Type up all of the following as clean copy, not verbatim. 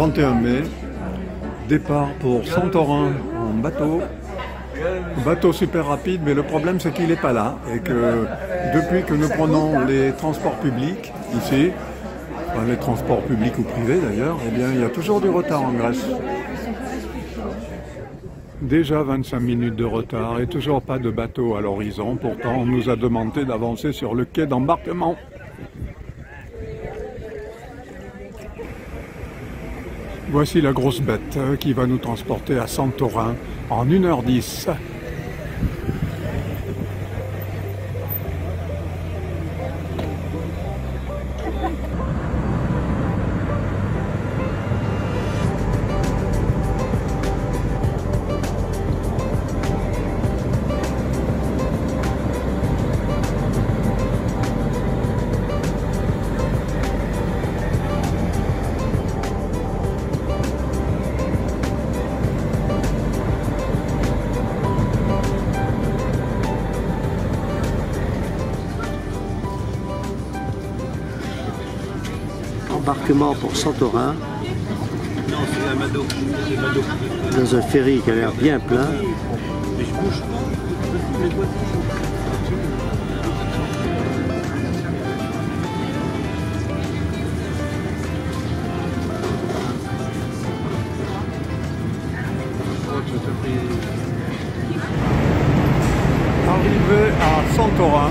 31 mai, départ pour Santorin en bateau. Bateau super rapide, mais le problème c'est qu'il n'est pas là et que depuis que nous prenons les transports publics ici, enfin, les transports publics ou privés d'ailleurs, eh bien il y a toujours du retard en Grèce. Déjà 25 minutes de retard et toujours pas de bateau à l'horizon, pourtant on nous a demandé d'avancer sur le quai d'embarquement. Voici la grosse bête qui va nous transporter à Santorin en 1h10. Embarquement pour Santorin. Non, c'est un Mado. Dans un ferry qui a l'air bien plein. Mais je bouge. Arrivé à Santorin.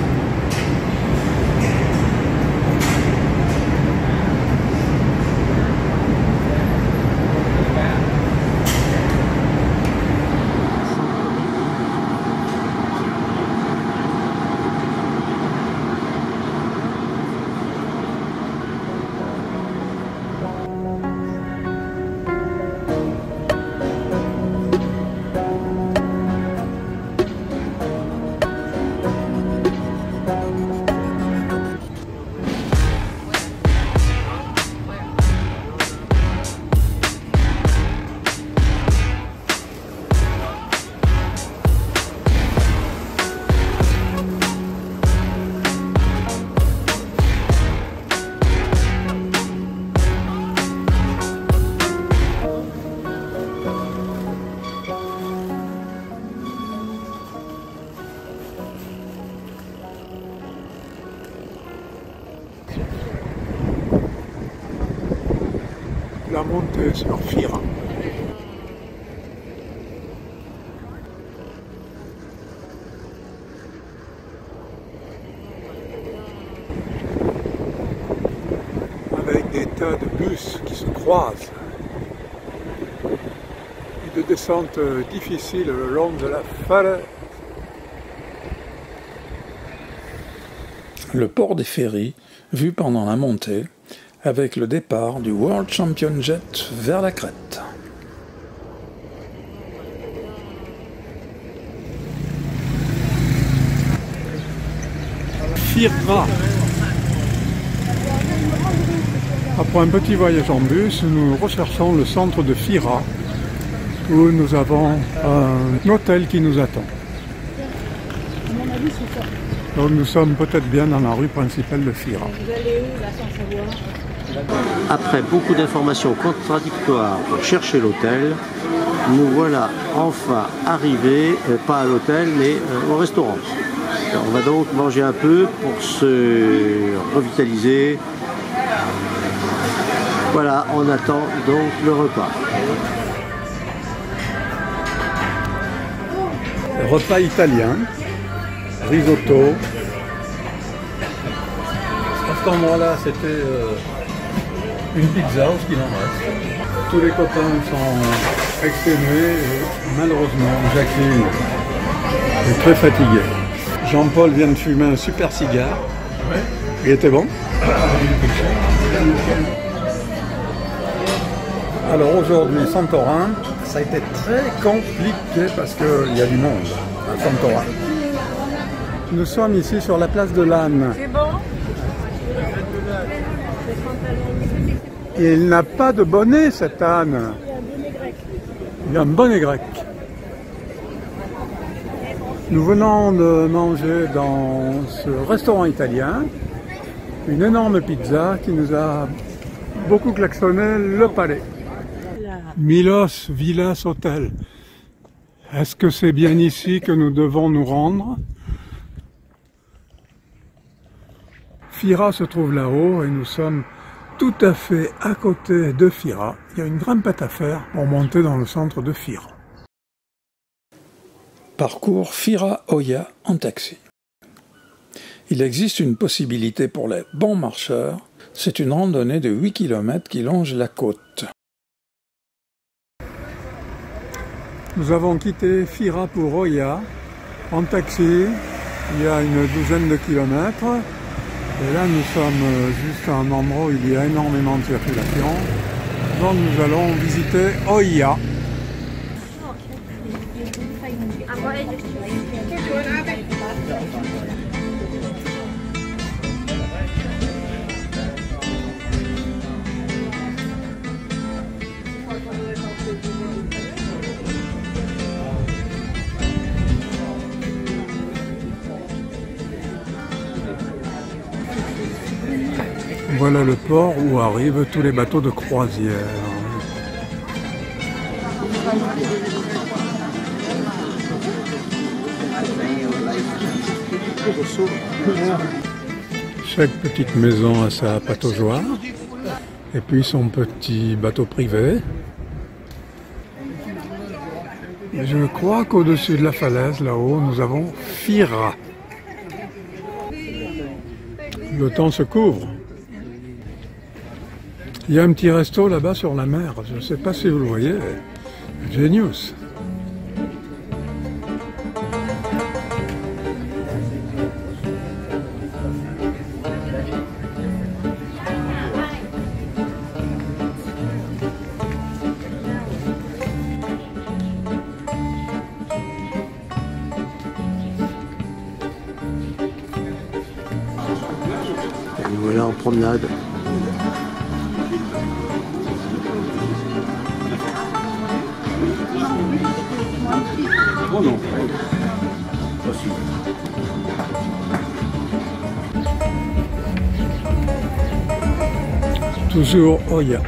La montée sur Fira. Avec des tas de bus qui se croisent et de descentes difficiles le long de la falaise. Le port des ferries, vu pendant la montée, avec le départ du World Champion Jet vers la Crète. Fira. Après un petit voyage en bus, nous recherchons le centre de Fira, où nous avons un hôtel qui nous attend. Donc nous sommes peut-être bien dans la rue principale de Fira. Vous allez où là sans savoir? Après beaucoup d'informations contradictoires pour chercher l'hôtel, nous voilà enfin arrivés, pas à l'hôtel, mais au restaurant. Alors, on va donc manger un peu pour se revitaliser. Voilà, on attend donc le repas. Repas italien, risotto. À cet endroit-là, c'était une pizza, ce qu'il en reste. Tous les copains sont exténués et malheureusement, Jacqueline est très fatiguée. Jean-Paul vient de fumer un super cigare. Il était bon. Alors aujourd'hui, Santorin, ça a été très compliqué parce qu'il y a du monde à Santorin. Nous sommes ici sur la place de l'Âne. C'est bon? Et il n'a pas de bonnet, cet âne. Il a un bonnet grec. Nous venons de manger dans ce restaurant italien une énorme pizza qui nous a beaucoup klaxonné le palais. Milos Villas Hotel. Est-ce que c'est bien ici que nous devons nous rendre? Fira se trouve là-haut et nous sommes tout à fait à côté de Fira. Il y a une grimpette à faire pour monter dans le centre de Fira. Parcours Fira-Oya en taxi. Il existe une possibilité pour les bons marcheurs. C'est une randonnée de 8 km qui longe la côte. Nous avons quitté Fira pour Oya en taxi il y a une douzaine de kilomètres. Et là nous sommes juste à un endroit où il y a énormément de circulation. Donc nous allons visiter Oya. Voilà le port où arrivent tous les bateaux de croisière. Chaque petite maison a sa pataugeoire et puis son petit bateau privé. Et je crois qu'au-dessus de la falaise, là-haut, nous avons Fira. Le temps se couvre. Il y a un petit resto là-bas sur la mer, je ne sais pas si vous le voyez, Genius. Et voilà en promenade. Oh non. Toujours Oya.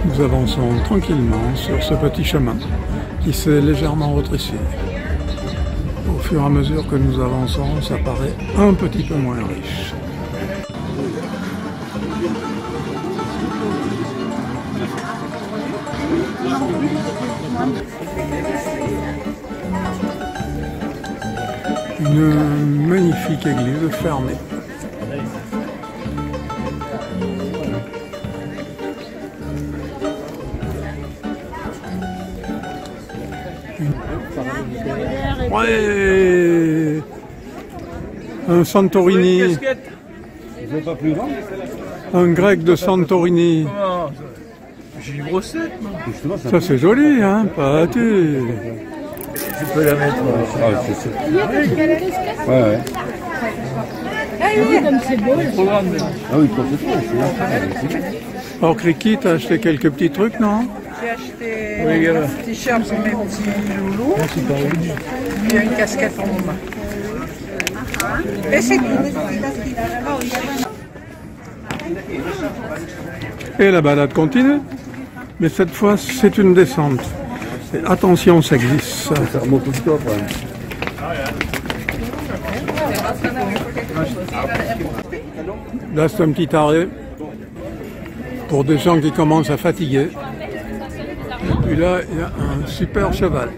Nous avançons tranquillement sur ce petit chemin qui s'est légèrement retréci. Au fur et à mesure que nous avançons, ça paraît un petit peu moins riche. Une magnifique église fermée. Ouais, un Santorini. Pas plus grand. Un grec de Santorini. J'ai une brossette, moi. Ça c'est joli, hein, pâté. Tu peux la mettre. Ah, c'est ça. Ouais, ouais. Ah oui, comme c'est beau. Ah oui, c'est ça. Alors, Criki, t'as acheté quelques petits trucs, non? J'ai acheté un t-shirt pour mes petits loulous. Et une casquette en main. Et c'est tout. Et la balade continue. Mais cette fois, c'est une descente. Et attention, ça glisse. Ça remonte tout le temps, quand même. Là, c'est un petit arrêt pour des gens qui commencent à fatiguer. Et puis là, il y a un super cheval.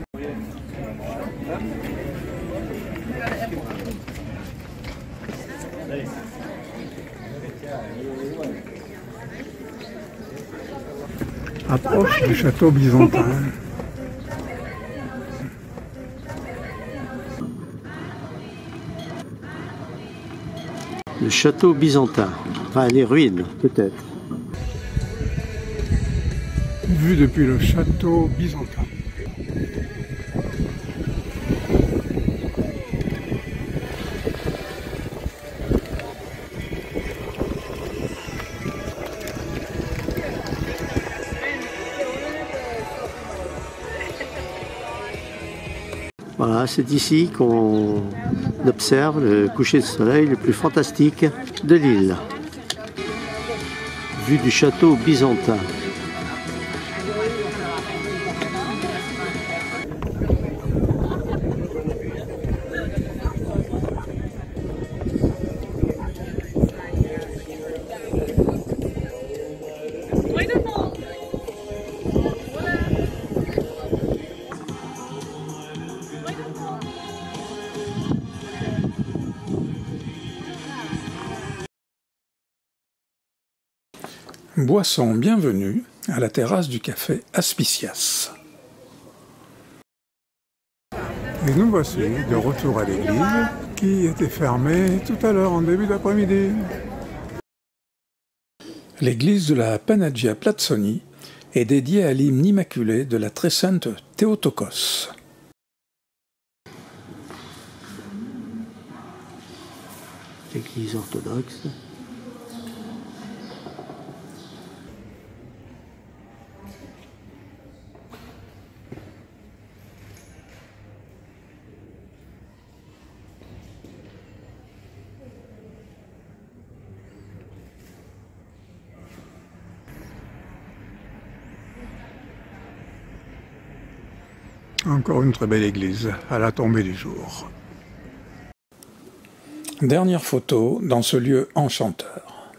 Approche du château byzantin. Le château byzantin. Enfin, les ruines, peut-être. Vu depuis le château byzantin. Voilà, c'est ici qu'on observe le coucher de soleil le plus fantastique de l'île. Vue du château byzantin. Boisson, bienvenue à la terrasse du café Aspicias. Et nous voici de retour à l'église qui était fermée tout à l'heure en début d'après-midi. L'église de la Panagia Platsoni est dédiée à l'hymne immaculé de la très sainte Théotokos. Église orthodoxe. Encore une très belle église à la tombée du jour. Dernière photo dans ce lieu enchanteur.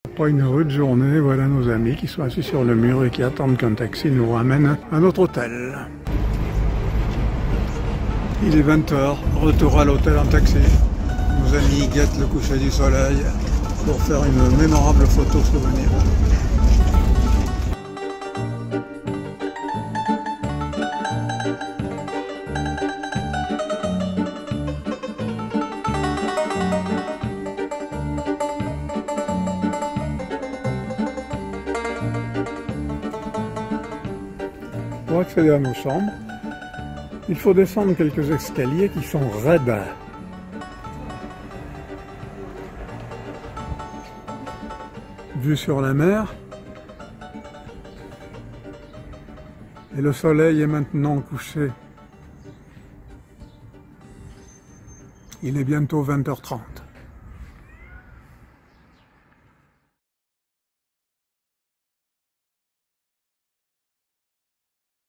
Après une rude journée, voilà nos amis qui sont assis sur le mur et qui attendent qu'un taxi nous ramène à notre hôtel. Il est 20h, retour à l'hôtel en taxi. Nos amis guettent le coucher du soleil pour faire une mémorable photo souvenir. Pour accéder à nos chambres, il faut descendre quelques escaliers qui sont raides. Vue sur la mer. Et le soleil est maintenant couché. Il est bientôt 20h30.